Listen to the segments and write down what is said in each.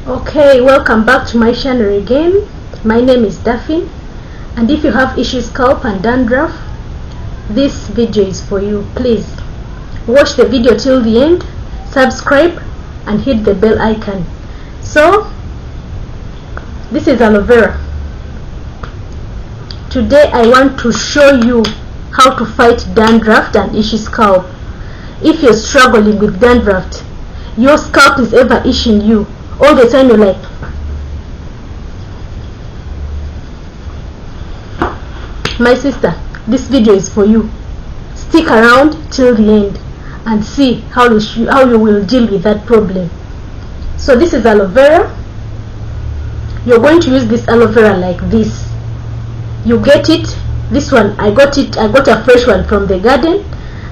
Okay, welcome back to my channel again. My name is Daphne, and if you have itchy scalp and dandruff, this video is for you. Please watch the video till the end, subscribe and hit the bell icon. So this is aloe vera. Today I want to show you how to fight dandruff and itchy scalp. If you're struggling with dandruff, your scalp is ever itching you all the time, you're like, my sister, this video is for you. Stick around till the end and see how you will deal with that problem. So this is aloe vera. You're going to use this aloe vera like this. You get it, this one I got a fresh one from the garden,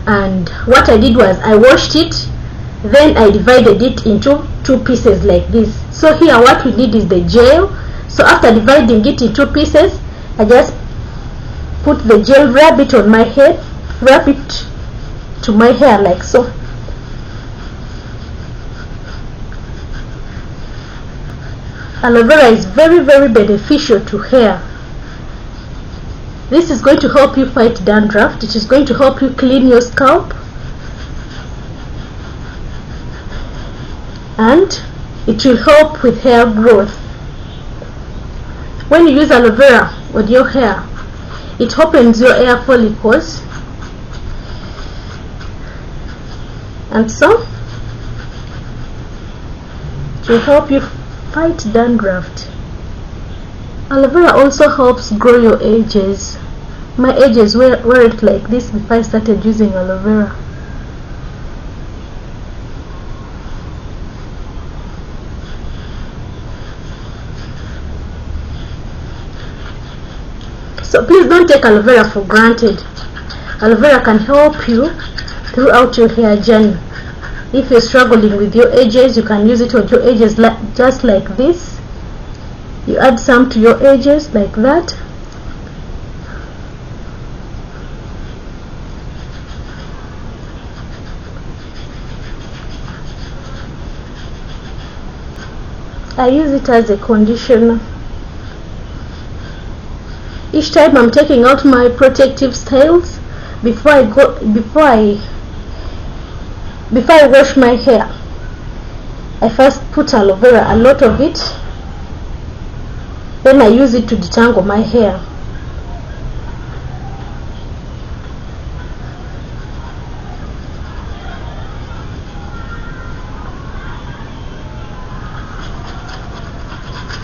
and what I did was I washed it, then I divided it into two pieces like this. So here what we need is the gel. So after dividing it in two pieces, I just put the gel, rub it on my head, wrap it to my hair like so. Aloe vera is very beneficial to hair. This is going to help you fight dandruff. It is going to help you clean your scalp, and it will help with hair growth. When you use aloe vera on your hair, it opens your hair follicles, and so it will help you fight dandruff. Aloe vera also helps grow your edges. My edges weren't like this before I started using aloe vera. So please don't take aloe vera for granted. Aloe vera can help you throughout your hair journey. If you're struggling with your edges, you can use it on your edges just like this. You add some to your edges like that. I use it as a conditioner. Each time I'm taking out my protective styles, before I wash my hair, I first put aloe vera, a lot of it, then I use it to detangle my hair.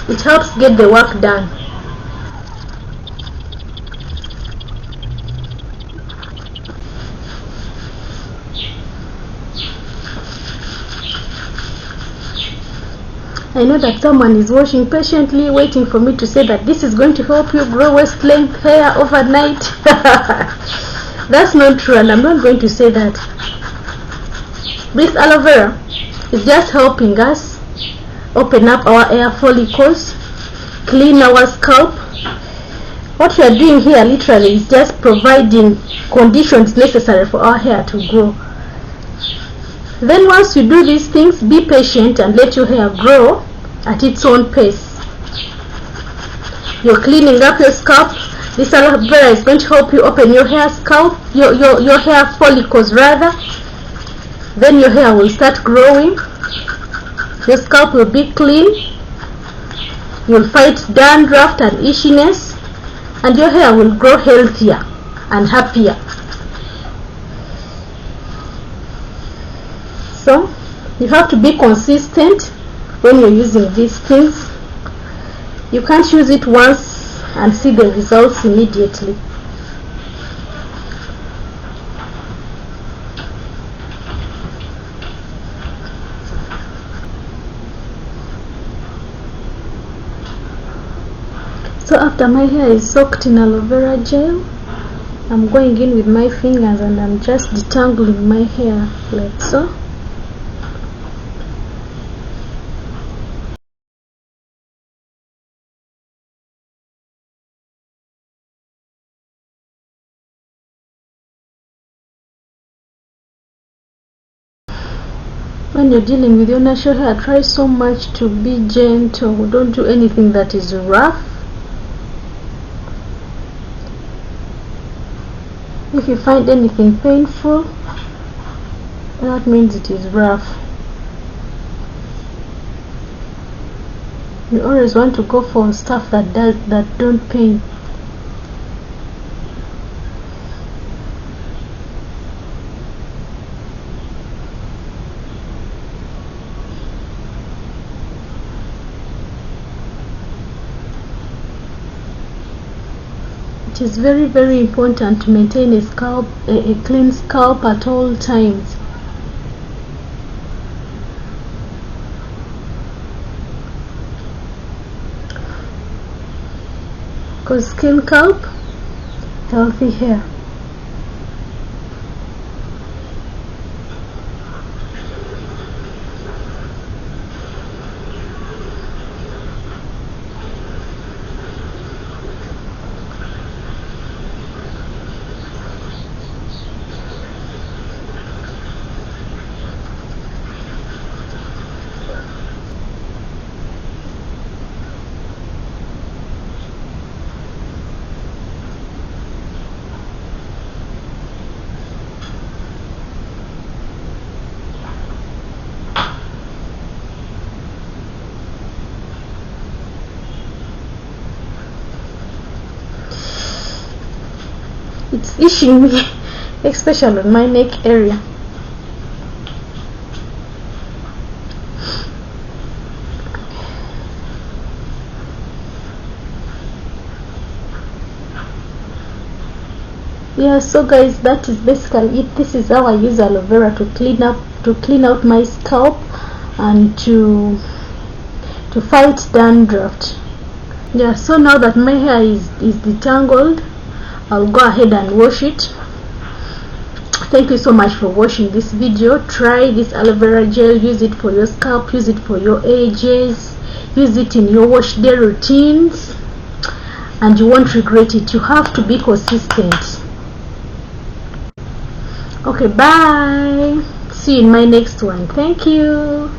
It helps get the work done. I know that someone is watching patiently, waiting for me to say that this is going to help you grow waist length hair overnight. That's not true, and I'm not going to say that. This aloe vera is just helping us open up our hair follicles, clean our scalp. What we are doing here literally is just providing conditions necessary for our hair to grow. Then once you do these things, be patient and let your hair grow at its own pace. You're cleaning up your scalp. This aloe vera is going to help you open your hair your hair follicles rather. Then your hair will start growing. Your scalp will be clean. You'll fight dandruff and itchiness, and your hair will grow healthier and happier. So you have to be consistent when you're using these things. You can't use it once and see the results immediately. So after my hair is soaked in aloe vera gel, I'm going in with my fingers and I'm just detangling my hair like so. when you're dealing with your natural hair, try so much to be gentle. Don't do anything that is rough. If you find anything painful, that means it is rough. You always want to go for stuff that don't pain. It is very, very important to maintain a clean scalp at all times. Because clean scalp, healthy hair. It's itching me, especially on my neck area. Yeah, so guys, that is basically it. This is how I use aloe vera to clean out my scalp and to fight dandruff. Yeah, so now that my hair is detangled, I'll go ahead and wash it. Thank you so much for watching this video. Try this aloe vera gel, use it for your scalp, use it for your edges, use it in your wash day routines, and you won't regret it. You have to be consistent. Okay, bye. See you in my next one. Thank you.